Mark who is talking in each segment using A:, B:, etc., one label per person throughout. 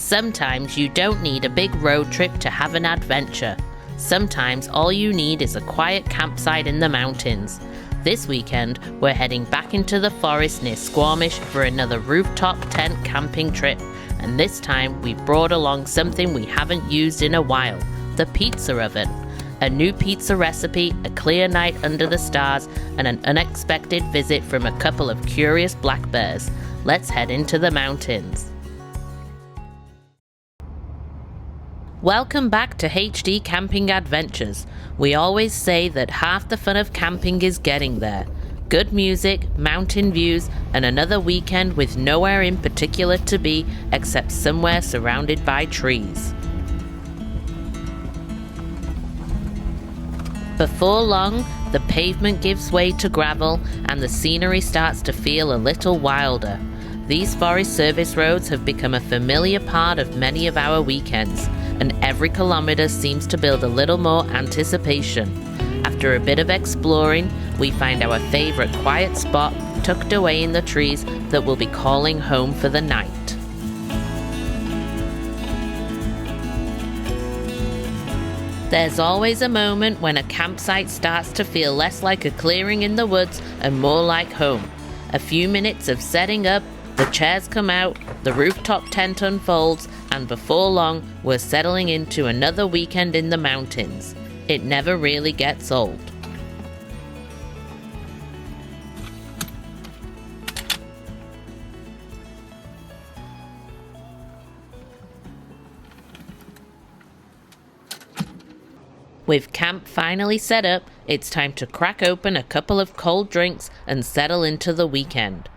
A: Sometimes you don't need a big road trip to have an adventure. Sometimes all you need is a quiet campsite in the mountains. This weekend, we're heading back into the forest near Squamish for another rooftop tent camping trip. And this time, we've brought along something we haven't used in a while, the pizza oven. A new pizza recipe, a clear night under the stars, and an unexpected visit from a couple of curious black bears. Let's head into the mountains. Welcome back to HD Camping Adventures. We always say that half the fun of camping is getting there. Good music, mountain views, and another weekend with nowhere in particular to be except somewhere surrounded by trees. Before long, the pavement gives way to gravel and the scenery starts to feel a little wilder. These Forest Service roads have become a familiar part of many of our weekends, and every kilometer seems to build a little more anticipation. After a bit of exploring, we find our favorite quiet spot tucked away in the trees that will be calling home for the night. There's always a moment when a campsite starts to feel less like a clearing in the woods and more like home. A few minutes of setting up, the chairs come out, the rooftop tent unfolds, and before long, we're settling into another weekend in the mountains. It never really gets old. With camp finally set up, it's time to crack open a couple of cold drinks and settle into the weekend.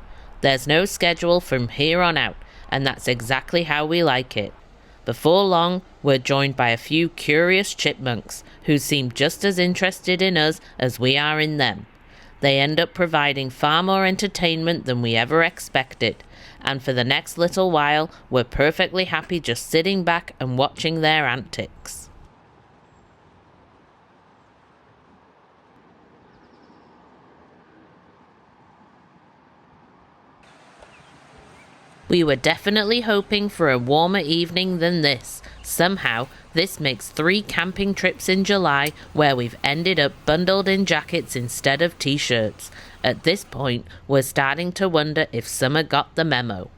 A: There's no schedule from here on out, and that's exactly how we like it. Before long, we're joined by a few curious chipmunks who seem just as interested in us as we are in them. They end up providing far more entertainment than we ever expected, and for the next little while, we're perfectly happy just sitting back and watching their antics. We were definitely hoping for a warmer evening than this. Somehow, this makes 3 camping trips in July where we've ended up bundled in jackets instead of t-shirts. At this point, we're starting to wonder if summer got the memo.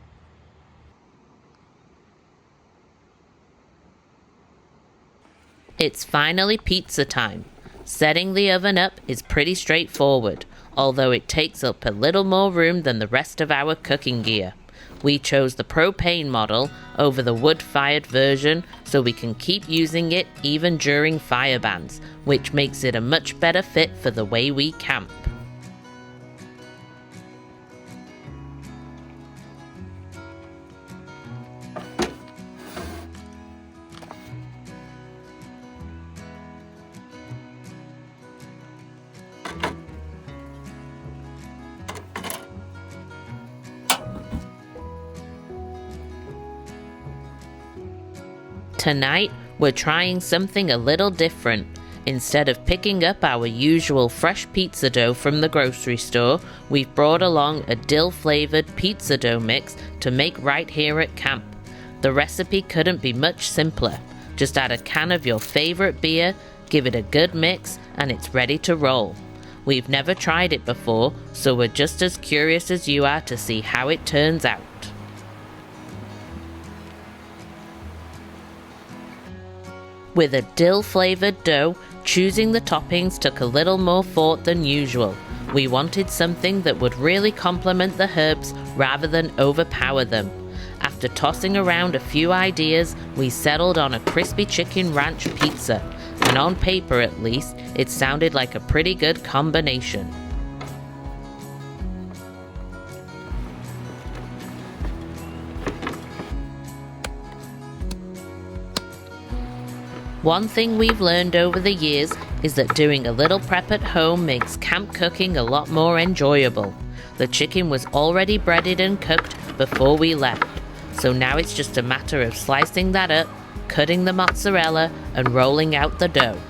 A: It's finally pizza time. Setting the oven up is pretty straightforward, although it takes up a little more room than the rest of our cooking gear. We chose the propane model over the wood-fired version so we can keep using it even during fire bans, which makes it a much better fit for the way we camp. Tonight, we're trying something a little different. Instead of picking up our usual fresh pizza dough from the grocery store, we've brought along a dill-flavored pizza dough mix to make right here at camp. The recipe couldn't be much simpler. Just add a can of your favorite beer, give it a good mix, and it's ready to roll. We've never tried it before, so we're just as curious as you are to see how it turns out. With a dill-flavored dough, choosing the toppings took a little more thought than usual. We wanted something that would really complement the herbs rather than overpower them. After tossing around a few ideas, we settled on a crispy chicken ranch pizza, and on paper at least, it sounded like a pretty good combination. One thing we've learned over the years is that doing a little prep at home makes camp cooking a lot more enjoyable. The chicken was already breaded and cooked before we left, so now it's just a matter of slicing that up, cutting the mozzarella, and rolling out the dough.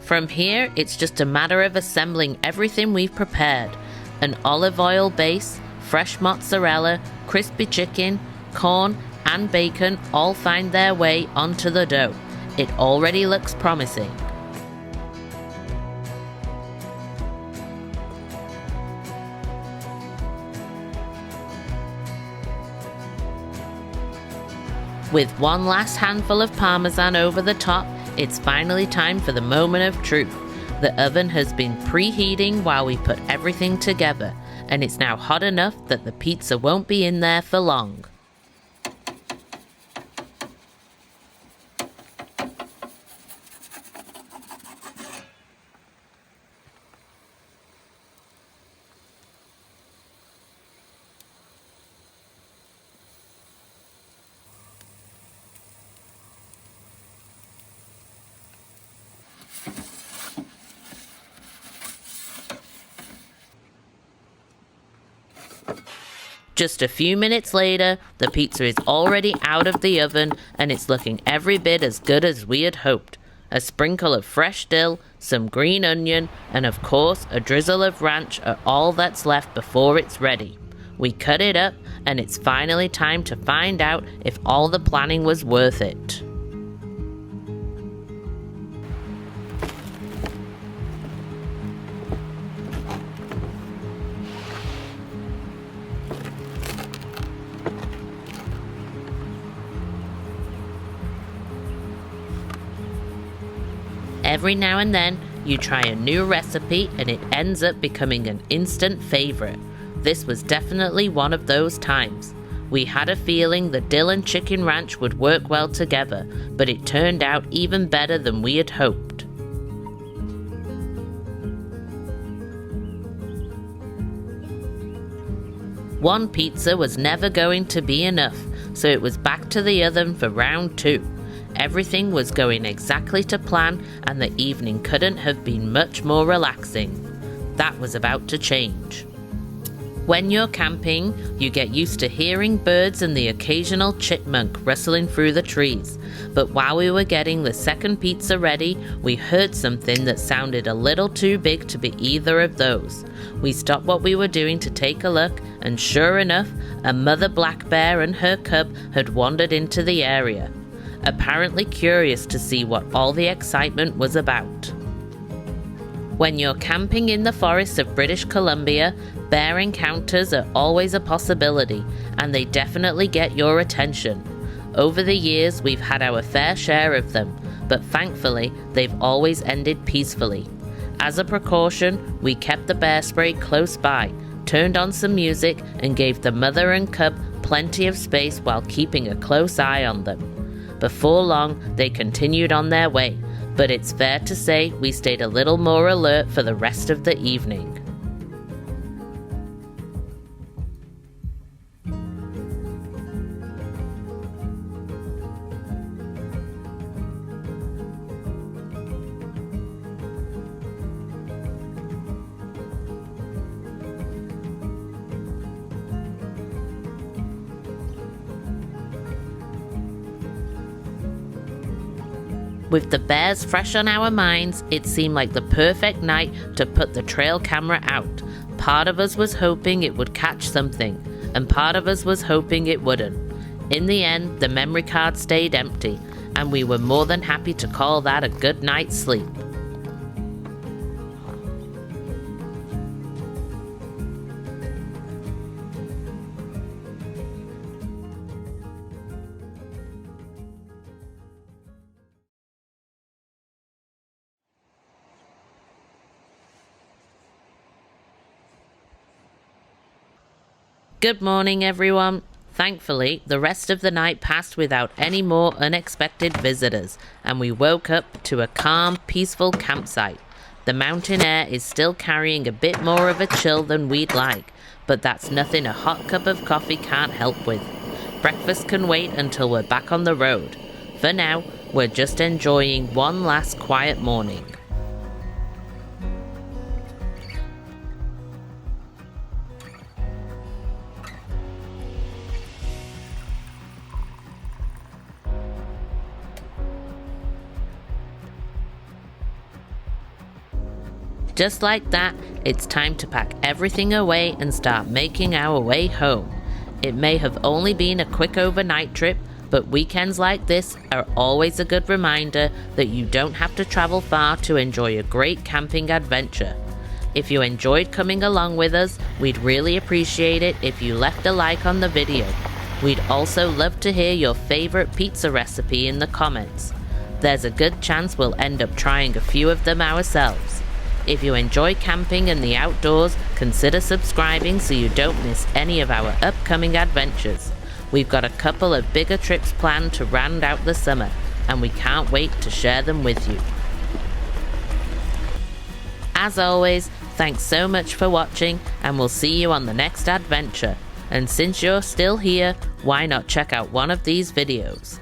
A: From here, it's just a matter of assembling everything we've prepared. An olive oil base, fresh mozzarella, crispy chicken, corn, and bacon all find their way onto the dough. It already looks promising. With one last handful of parmesan over the top, it's finally time for the moment of truth. The oven has been preheating while we put everything together, and it's now hot enough that the pizza won't be in there for long. Just a few minutes later, the pizza is already out of the oven and it's looking every bit as good as we had hoped. A sprinkle of fresh dill, some green onion, and of course a drizzle of ranch are all that's left before it's ready. We cut it up and it's finally time to find out if all the planning was worth it. Every now and then, you try a new recipe and it ends up becoming an instant favorite. This was definitely one of those times. We had a feeling the dill and chicken ranch would work well together, but it turned out even better than we had hoped. One pizza was never going to be enough, so it was back to the oven for round 2. Everything was going exactly to plan, and the evening couldn't have been much more relaxing. That was about to change. When you're camping, you get used to hearing birds and the occasional chipmunk rustling through the trees. But while we were getting the second pizza ready, we heard something that sounded a little too big to be either of those. We stopped what we were doing to take a look, and sure enough, a mother black bear and her cub had wandered into the area, apparently curious to see what all the excitement was about. When you're camping in the forests of British Columbia, bear encounters are always a possibility, and they definitely get your attention. Over the years, we've had our fair share of them, but thankfully, they've always ended peacefully. As a precaution, we kept the bear spray close by, turned on some music, and gave the mother and cub plenty of space while keeping a close eye on them. Before long, they continued on their way, but it's fair to say we stayed a little more alert for the rest of the evening. With the bears fresh on our minds, it seemed like the perfect night to put the trail camera out. Part of us was hoping it would catch something, and part of us was hoping it wouldn't. In the end, the memory card stayed empty, and we were more than happy to call that a good night's sleep. Good morning, everyone. Thankfully, the rest of the night passed without any more unexpected visitors, and we woke up to a calm, peaceful campsite. The mountain air is still carrying a bit more of a chill than we'd like, but that's nothing a hot cup of coffee can't help with. Breakfast can wait until we're back on the road. For now, we're just enjoying one last quiet morning. Just like that, it's time to pack everything away and start making our way home. It may have only been a quick overnight trip, but weekends like this are always a good reminder that you don't have to travel far to enjoy a great camping adventure. If you enjoyed coming along with us, we'd really appreciate it if you left a like on the video. We'd also love to hear your favorite pizza recipe in the comments. There's a good chance we'll end up trying a few of them ourselves. If you enjoy camping and the outdoors, consider subscribing so you don't miss any of our upcoming adventures. We've got a couple of bigger trips planned to round out the summer, and we can't wait to share them with you. As always, thanks so much for watching, and we'll see you on the next adventure. And since you're still here, why not check out one of these videos?